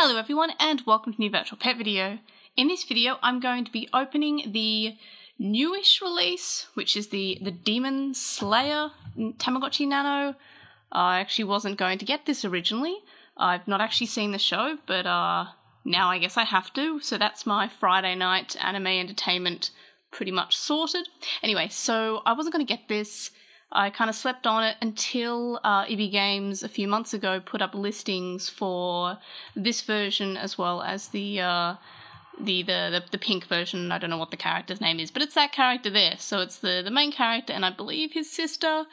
Hello everyone and welcome to New Virtual Pet Video. In this video I'm going to be opening the newish release, which is the Demon Slayer Tamagotchi Nano. I actually wasn't going to get this originally. I've not actually seen the show, but now I guess I have to, so that's my Friday night anime entertainment pretty much sorted. Anyway, so I wasn't going to get this. I kind of slept on it until EB Games a few months ago put up listings for this version as well as the pink version. I don't know what the character's name is, but it's that character there. So it's the main character and I believe his sister,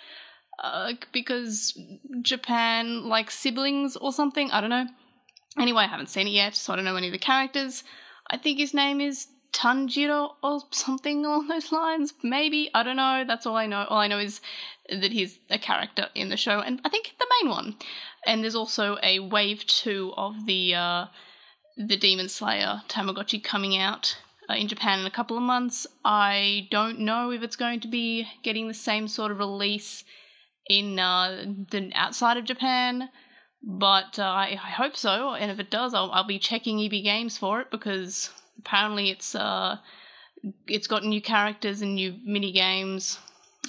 because Japan likes siblings or something. I don't know. Anyway, I haven't seen it yet, so I don't know any of the characters. I think his name is Tanjiro or something along those lines, maybe. I don't know. That's all I know. All I know is that he's a character in the show, and I think the main one. And there's also a wave 2 of the Demon Slayer Tamagotchi coming out in Japan in a couple of months. I don't know if it's going to be getting the same sort of release in the outside of Japan, but I hope so. And if it does, I'll be checking EB Games for it, because apparently it's got new characters and new mini games,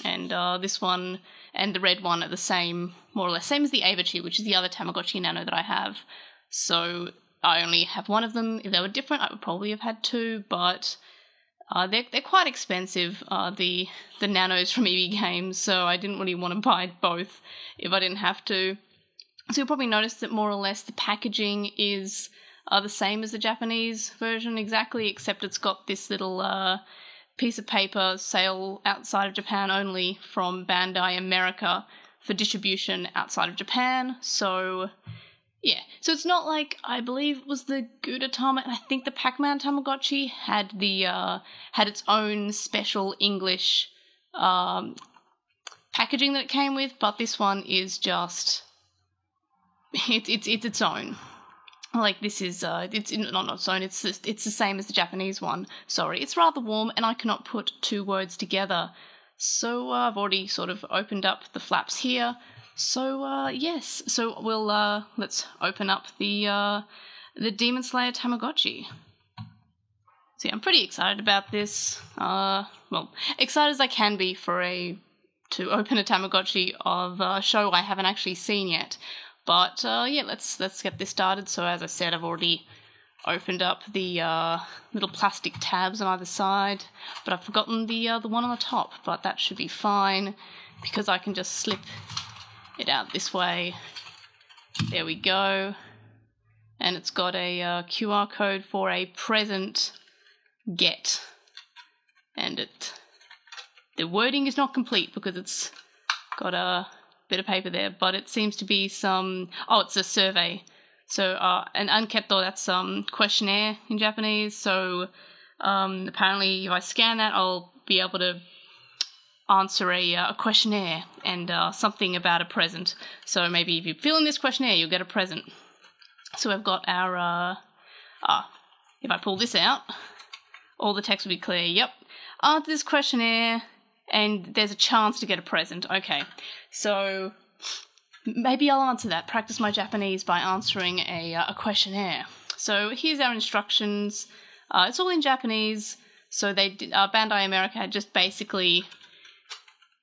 and this one and the red one are the same, more or less, same as the Averchi, which is the other Tamagotchi Nano that I have. So I only have one of them. If they were different, I would probably have had two, but they're quite expensive, the Nanos from EB Games, so I didn't really want to buy both if I didn't have to. So you'll probably notice that more or less the packaging is the same as the Japanese version exactly, except it's got this little piece of paper, sale outside of Japan only, from Bandai America for distribution outside of Japan. So yeah, so it's not like, I believe it was the Gudetama, and I think the Pac-Man Tamagotchi had had its own special English packaging that it came with, but this one is just it's its own. Like, this is, it's not its own, it's the same as the Japanese one. Sorry, it's rather warm and I cannot put two words together. So I've already sort of opened up the flaps here. So yes, so we'll, let's open up the Demon Slayer Tamagotchi. So yeah, I'm pretty excited about this. Well, excited as I can be to open a Tamagotchi of a show I haven't actually seen yet. But yeah, let's get this started. So as I said, I've already opened up the little plastic tabs on either side, but I've forgotten the one on the top. But that should be fine, because I can just slip it out this way. There we go. And it's got a QR code for a present get. And the wording is not complete because it's got a bit of paper there, but it seems to be it's a survey. So an anketo, that's questionnaire in Japanese. So apparently if I scan that, I'll be able to answer a questionnaire and something about a present. So maybe if you fill in this questionnaire, you'll get a present. So we've got our if I pull this out, all the text will be clear. Yep, answer this questionnaire and there's a chance to get a present. Okay, so maybe I'll answer that, practice my Japanese by answering a questionnaire. So here's our instructions. It's all in Japanese. So Bandai America had just basically,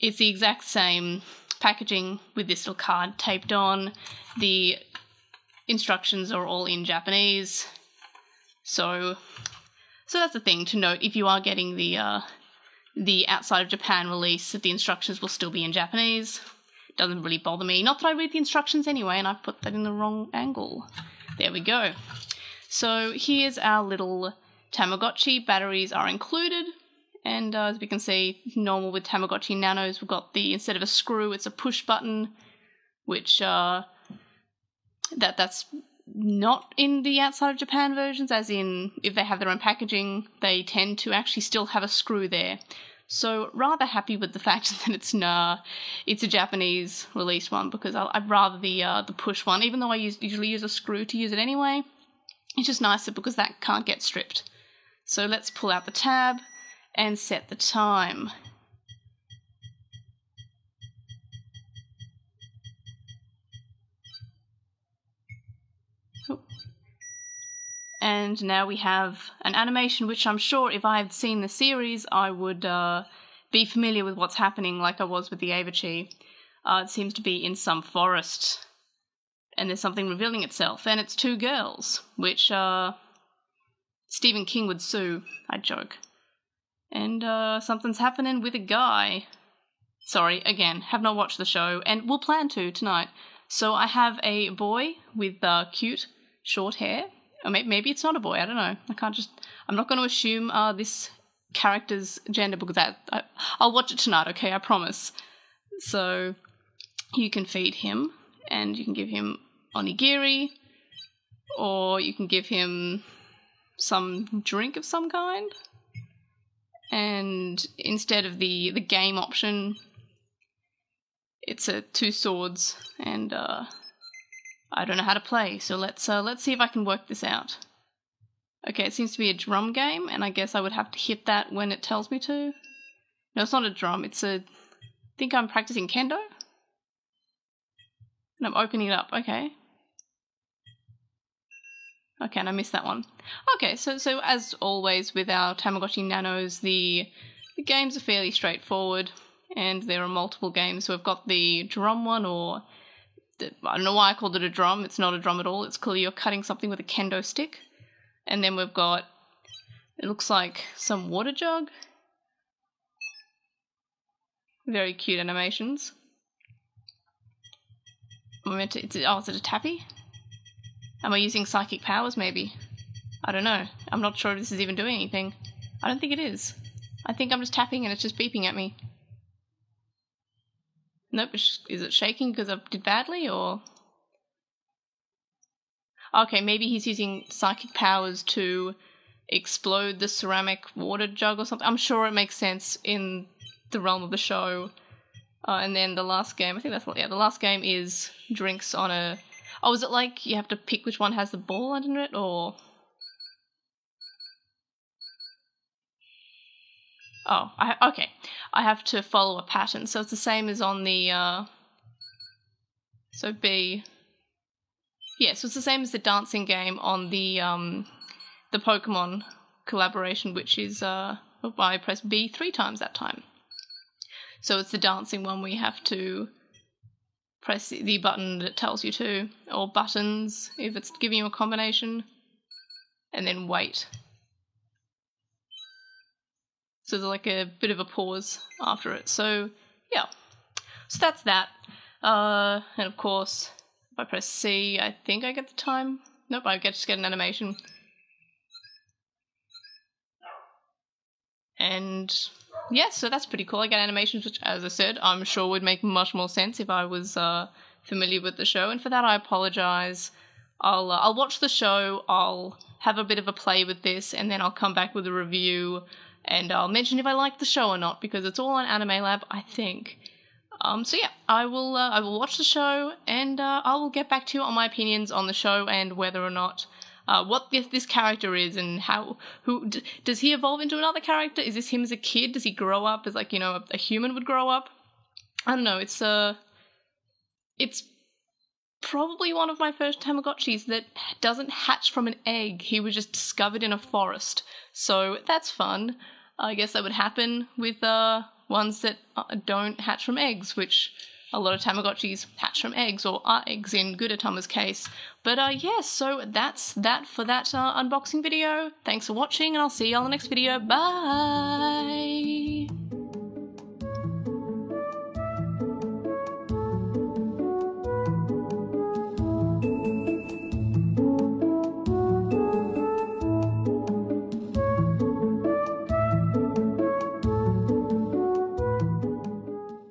it's the exact same packaging with this little card taped on. The instructions are all in Japanese. So that's the thing to note. If you are getting the outside of Japan release, that the instructions will still be in Japanese. Doesn't really bother me. Not that I read the instructions anyway, and I put that in the wrong angle. There we go. So here's our little Tamagotchi. Batteries are included. And as we can see, normal with Tamagotchi Nanos, we've got instead of a screw, it's a push button, which that's not in the outside of Japan versions, as in if they have their own packaging, they tend to actually still have a screw there. So rather happy with the fact that it's a Japanese released one, because I'd rather the push one, even though I usually use a screw to use it anyway. It's just nicer because that can't get stripped. So let's pull out the tab and set the time. Oh. and now we have an animation which I'm sure if I had seen the series I would be familiar with what's happening like I was with the Avachi. It seems to be in some forest, and there's something revealing itself, and it's two girls, which Stephen King would sue, I joke. And something's happening with a guy. Sorry, again, have not watched the show, and will plan to tonight. So I have a boy with cute, short hair. Or maybe it's not a boy, I don't know. I'm not going to assume this character's gender, because I'll watch it tonight, okay, I promise. So you can feed him, and you can give him onigiri, or you can give him some drink of some kind. And instead of the game option, it's two swords, and I don't know how to play, so let's see if I can work this out. Okay, it seems to be a drum game, and I guess I would have to hit that when it tells me to. No, it's not a drum, I think I'm practicing kendo? And I'm opening it up, okay. Okay, and I missed that one. Okay, so as always with our Tamagotchi Nanos, the games are fairly straightforward, and there are multiple games. So we've got the drum one, I don't know why I called it a drum. It's not a drum at all. It's clearly you're cutting something with a kendo stick. And then we've got, it looks like some water jug. Very cute animations. Is it a tappy? Am I using psychic powers, maybe? I don't know. I'm not sure if this is even doing anything. I don't think it is. I think I'm just tapping and it's just beeping at me. Nope, is it shaking because I did badly, or...? Okay, maybe he's using psychic powers to explode the ceramic water jug or something. I'm sure it makes sense in the realm of the show. And then the last game, I think that's... Yeah, the last game is drinks on a... Oh, is it like you have to pick which one has the ball under it, or...? Oh, okay. I have to follow a pattern, so it's the same as on the, So B... Yeah, so it's the same as the dancing game on the Pokemon collaboration, which is, I press B 3 times that time. So it's the dancing one where you have to press the button that tells you to, or buttons if it's giving you a combination, and then wait. So there's like a bit of a pause after it. So, yeah. So that's that. And of course, if I press C, I think I get the time. Nope, I just get an animation. And yeah, so that's pretty cool. I get animations, which, as I said, I'm sure would make much more sense if I was familiar with the show. And for that, I apologize. I'll watch the show, I'll have a bit of a play with this, and then I'll come back with a review, and I'll mention if I like the show or not, because it's all on Anime Lab, I think. So yeah, I will watch the show, and I will get back to you on my opinions on the show and whether or not what this character is, and does he evolve into another character? Is this him as a kid? Does he grow up as, like, a human would grow up? I don't know. It's probably one of my first Tamagotchis that doesn't hatch from an egg. He was just discovered in a forest, so that's fun. I guess that would happen with ones that don't hatch from eggs, which a lot of Tamagotchis hatch from eggs, or are eggs in Gudetama's case. But yeah, so that's that for that unboxing video. Thanks for watching, and I'll see you on the next video. Bye!